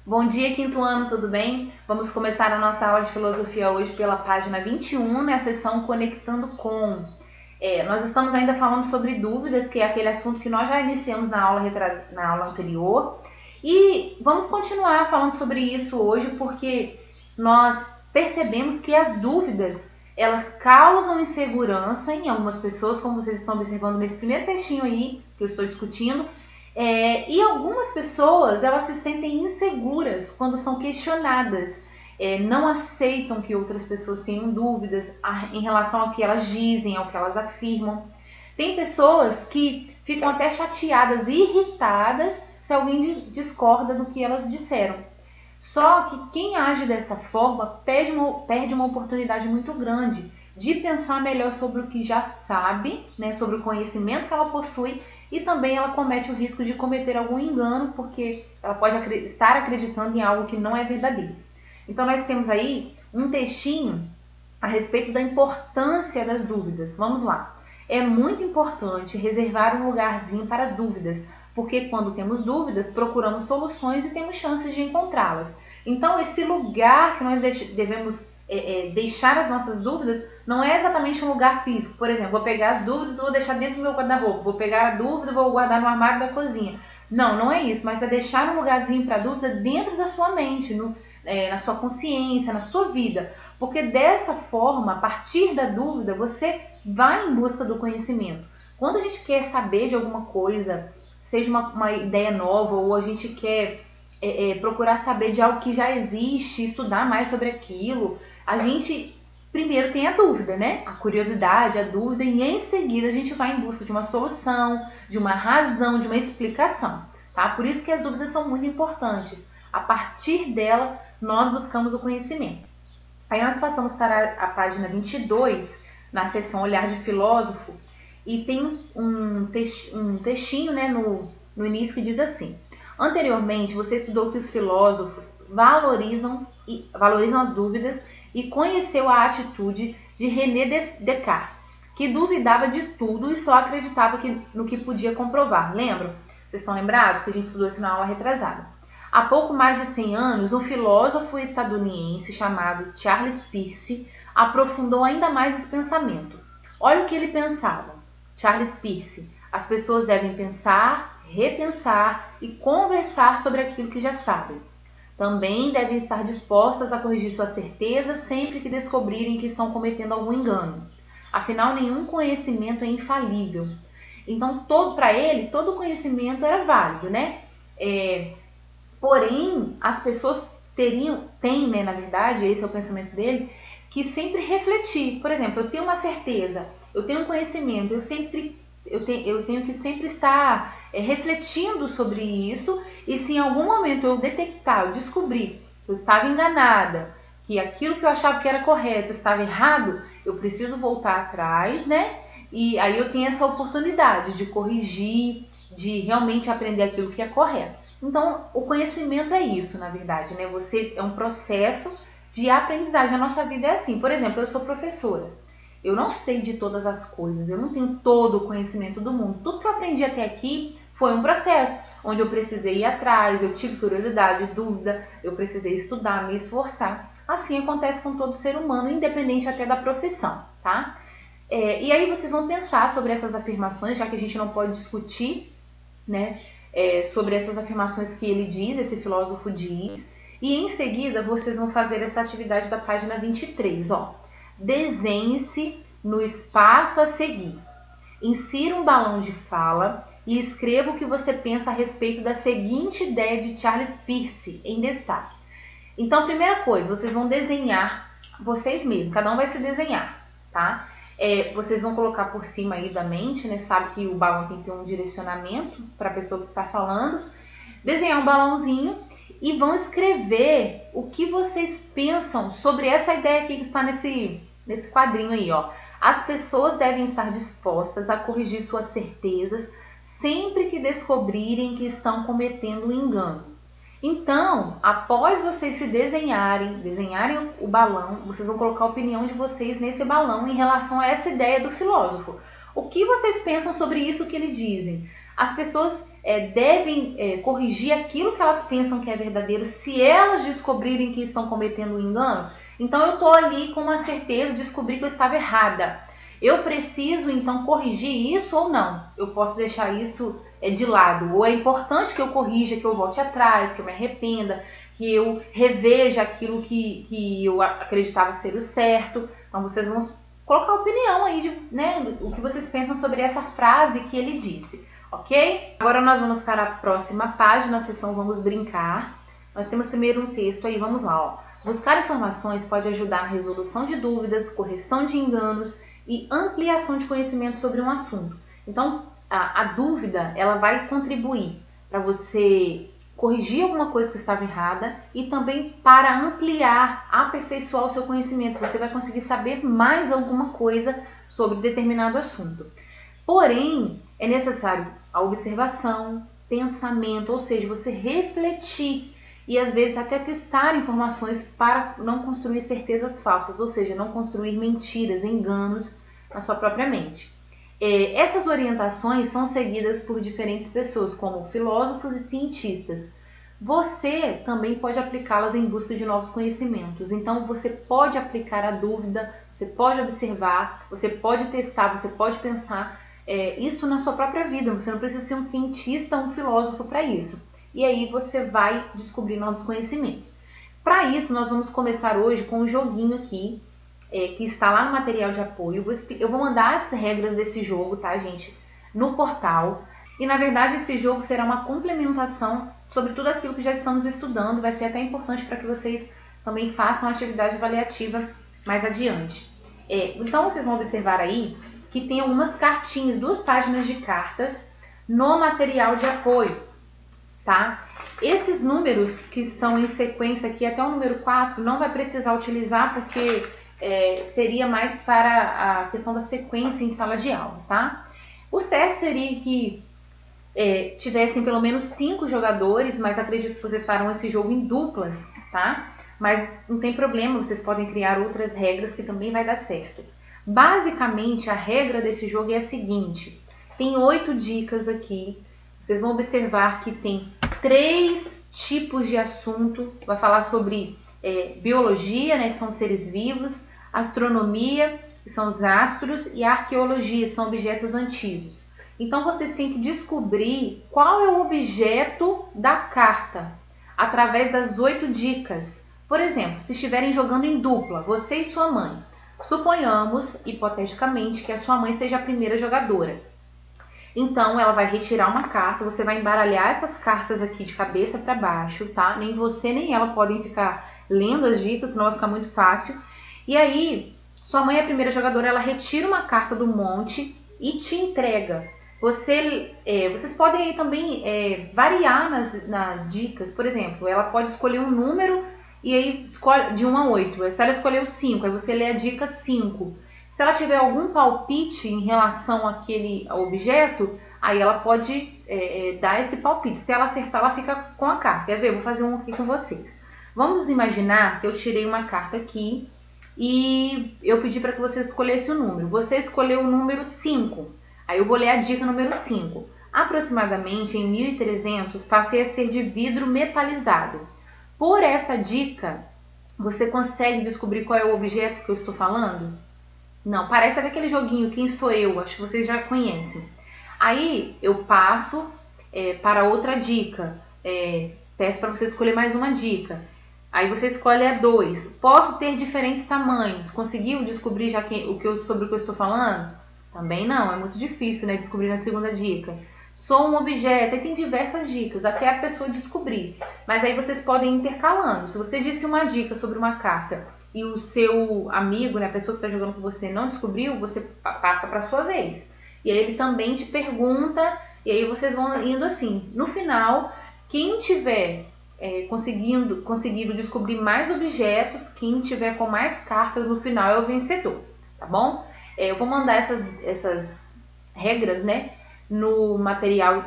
Bom dia, quinto ano, tudo bem? Vamos começar a nossa aula de filosofia hoje pela página 21, na seção Conectando com. Nós estamos ainda falando sobre dúvidas, que é aquele assunto que nós já iniciamos na aula anterior. E vamos continuar falando sobre isso hoje, porque nós percebemos que as dúvidas, elas causam insegurança em algumas pessoas, como vocês estão observando nesse primeiro textinho aí que eu estou discutindo. E algumas pessoas, elas se sentem inseguras quando são questionadas, não aceitam que outras pessoas tenham dúvidas em relação ao que elas dizem, ao que elas afirmam. Tem pessoas que ficam até chateadas, irritadas, se alguém discorda do que elas disseram. Só que quem age dessa forma perde uma oportunidade muito grande de pensar melhor sobre o que já sabe, né, sobre o conhecimento que ela possui, e também ela comete o risco de cometer algum engano, porque ela pode estar acreditando em algo que não é verdadeiro. Então nós temos aí um textinho a respeito da importância das dúvidas. Vamos lá. É muito importante reservar um lugarzinho para as dúvidas, porque quando temos dúvidas, procuramos soluções e temos chances de encontrá-las. Então esse lugar que nós devemos deixar as nossas dúvidas não é exatamente um lugar físico. Por exemplo, vou pegar as dúvidas e vou deixar dentro do meu guarda-roupa. Vou pegar a dúvida e vou guardar no armário da cozinha. Não, não é isso. Mas é deixar um lugarzinho para a dúvida dentro da sua mente, na sua consciência, na sua vida. Porque dessa forma, a partir da dúvida, você vai em busca do conhecimento. Quando a gente quer saber de alguma coisa, seja uma ideia nova, ou a gente quer procurar saber de algo que já existe, estudar mais sobre aquilo, a gente primeiro tem a dúvida, né? A curiosidade, a dúvida, e em seguida a gente vai em busca de uma solução, de uma razão, de uma explicação, tá? Por isso que as dúvidas são muito importantes. A partir dela, nós buscamos o conhecimento. Aí nós passamos para a página 22, na seção Olhar de Filósofo, e tem um textinho, né, no início que diz assim: anteriormente, você estudou que os filósofos valorizam as dúvidas e conheceu a atitude de René Descartes, que duvidava de tudo e só acreditava no que podia comprovar. Lembram? Vocês estão lembrados que a gente estudou isso na aula retrasada? Há pouco mais de 100 anos, um filósofo estadunidense chamado Charles Peirce aprofundou ainda mais esse pensamento. Olha o que ele pensava. Charles Peirce: as pessoas devem pensar, repensar e conversar sobre aquilo que já sabem. Também devem estar dispostas a corrigir suas certezas sempre que descobrirem que estão cometendo algum engano. Afinal, nenhum conhecimento é infalível. Então, para ele, todo conhecimento era válido, né? Porém, as pessoas têm, né, na verdade, esse é o pensamento dele, que sempre refletir. Por exemplo, eu tenho uma certeza, eu tenho um conhecimento, eu tenho que sempre estar refletindo sobre isso, e se em algum momento eu detectar, eu descobrir que eu estava enganada, que aquilo que eu achava que era correto estava errado, eu preciso voltar atrás, né? E aí eu tenho essa oportunidade de corrigir, de realmente aprender aquilo que é correto. Então, o conhecimento é isso, na verdade, né? É um processo de aprendizagem. A nossa vida é assim. Por exemplo, eu sou professora. Eu não sei de todas as coisas, eu não tenho todo o conhecimento do mundo. Tudo que eu aprendi até aqui foi um processo, onde eu precisei ir atrás, eu tive curiosidade, dúvida, eu precisei estudar, me esforçar. Assim acontece com todo ser humano, independente até da profissão, tá? E aí vocês vão pensar sobre essas afirmações, já que a gente não pode discutir, né, sobre essas afirmações que ele diz, esse filósofo diz. E em seguida vocês vão fazer essa atividade da página 23, ó. Desenhe-se no espaço a seguir. Insira um balão de fala e escreva o que você pensa a respeito da seguinte ideia de Charles Peirce em destaque. Então, primeira coisa, vocês vão desenhar vocês mesmos, cada um vai se desenhar, tá? Vocês vão colocar por cima aí da mente, né? Sabe que o balão tem que ter um direcionamento para a pessoa que está falando. Desenhar um balãozinho e vão escrever o que vocês pensam sobre essa ideia aqui que está nesse quadrinho aí, ó. As pessoas devem estar dispostas a corrigir suas certezas sempre que descobrirem que estão cometendo um engano. Então, após vocês se desenharem o balão, vocês vão colocar a opinião de vocês nesse balão em relação a essa ideia do filósofo. O que vocês pensam sobre isso que ele dizem? As pessoas devem corrigir aquilo que elas pensam que é verdadeiro se elas descobrirem que estão cometendo um engano. Então eu estou ali com uma certeza, descobri que eu estava errada. Eu preciso então corrigir isso ou não? Eu posso deixar isso de lado? Ou é importante que eu corrija, que eu volte atrás, que eu me arrependa, que eu reveja aquilo que eu acreditava ser o certo? Então vocês vão colocar opinião aí, o que vocês pensam sobre essa frase que ele disse, ok? Agora nós vamos para a próxima página, a seção Vamos Brincar. Nós temos primeiro um texto aí, vamos lá, ó. Buscar informações pode ajudar na resolução de dúvidas, correção de enganos e ampliação de conhecimento sobre um assunto. Então, a dúvida, ela vai contribuir para você corrigir alguma coisa que estava errada e também para ampliar, aperfeiçoar o seu conhecimento. Você vai conseguir saber mais alguma coisa sobre determinado assunto. Porém, é necessário a observação, pensamento, ou seja, você refletir e às vezes até testar informações para não construir certezas falsas, ou seja, não construir mentiras, enganos na sua própria mente. Essas orientações são seguidas por diferentes pessoas, como filósofos e cientistas. Você também pode aplicá-las em busca de novos conhecimentos. Então, você pode aplicar a dúvida, você pode observar, você pode testar, você pode pensar isso na sua própria vida. Você não precisa ser um cientista ou um filósofo para isso. E aí você vai descobrir novos conhecimentos. Para isso, nós vamos começar hoje com um joguinho aqui, que está lá no material de apoio. Eu vou mandar as regras desse jogo, tá, gente, no portal. E, na verdade, esse jogo será uma complementação sobre tudo aquilo que já estamos estudando. Vai ser até importante para que vocês também façam a atividade avaliativa mais adiante. Então, vocês vão observar aí que tem algumas cartinhas, 2 páginas de cartas no material de apoio, tá? Esses números que estão em sequência aqui, até o número 4, não vai precisar utilizar porque seria mais para a questão da sequência em sala de aula, tá? O certo seria que tivessem pelo menos 5 jogadores, mas acredito que vocês farão esse jogo em duplas, tá? Mas não tem problema, vocês podem criar outras regras que também vai dar certo. Basicamente, a regra desse jogo é a seguinte: tem 8 dicas aqui. Vocês vão observar que tem 3 tipos de assunto. Vai falar sobre biologia, né, que são seres vivos, astronomia, que são os astros, e arqueologia, que são objetos antigos. Então, vocês têm que descobrir qual é o objeto da carta, através das 8 dicas. Por exemplo, se estiverem jogando em dupla, você e sua mãe, suponhamos, hipoteticamente, que a sua mãe seja a primeira jogadora. Então, ela vai retirar uma carta, você vai embaralhar essas cartas aqui de cabeça para baixo, tá? Nem você nem ela podem ficar lendo as dicas, senão vai ficar muito fácil. E aí, sua mãe é a primeira jogadora, ela retira uma carta do monte e te entrega. Vocês podem aí também variar nas dicas. Por exemplo, ela pode escolher um número e aí escolhe de 1 a 8. Se ela escolheu 5, aí você lê a dica 5. Se ela tiver algum palpite em relação àquele objeto, aí ela pode dar esse palpite. Se ela acertar, ela fica com a carta. Quer ver? Eu vou fazer um aqui com vocês. Vamos imaginar que eu tirei uma carta aqui e eu pedi para que você escolhesse o número. Você escolheu o número 5. Aí eu vou ler a dica número 5. Aproximadamente em 1300 passei a ser de vidro metalizado. Por essa dica, você consegue descobrir qual é o objeto que eu estou falando? Não, parece até aquele joguinho Quem Sou Eu, acho que vocês já conhecem. Aí eu passo para outra dica, peço para você escolher mais uma dica. Aí você escolhe a 2. Posso ter diferentes tamanhos. Conseguiu descobrir já sobre o que eu estou falando? Também não, é muito difícil, né, descobrir na segunda dica. Sou um objeto, aí tem diversas dicas, até a pessoa descobrir. Mas aí vocês podem ir intercalando. Se você disse uma dica sobre uma carta e o seu amigo, né, a pessoa que está jogando com você, não descobriu, você passa para a sua vez. E aí ele também te pergunta, e aí vocês vão indo assim. No final, quem tiver conseguido descobrir mais objetos, quem tiver com mais cartas no final é o vencedor, tá bom? Eu vou mandar essas regras, né, no material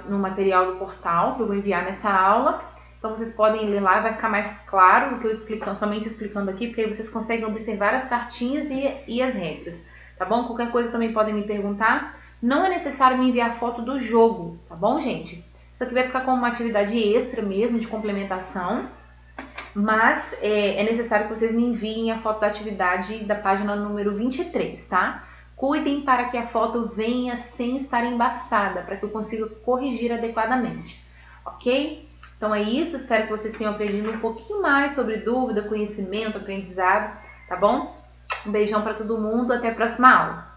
do portal, que eu vou enviar nessa aula. Então vocês podem ler lá, vai ficar mais claro do que eu somente explicando aqui, porque aí vocês conseguem observar as cartinhas e as regras, tá bom? Qualquer coisa também podem me perguntar. não é necessário me enviar foto do jogo, tá bom, gente? Isso aqui vai ficar como uma atividade extra mesmo, de complementação, mas é necessário que vocês me enviem a foto da atividade da página número 23, tá? Cuidem para que a foto venha sem estar embaçada, para que eu consiga corrigir adequadamente, ok? Então é isso, espero que vocês tenham aprendido um pouquinho mais sobre dúvida, conhecimento, aprendizado, tá bom? Um beijão para todo mundo, até a próxima aula!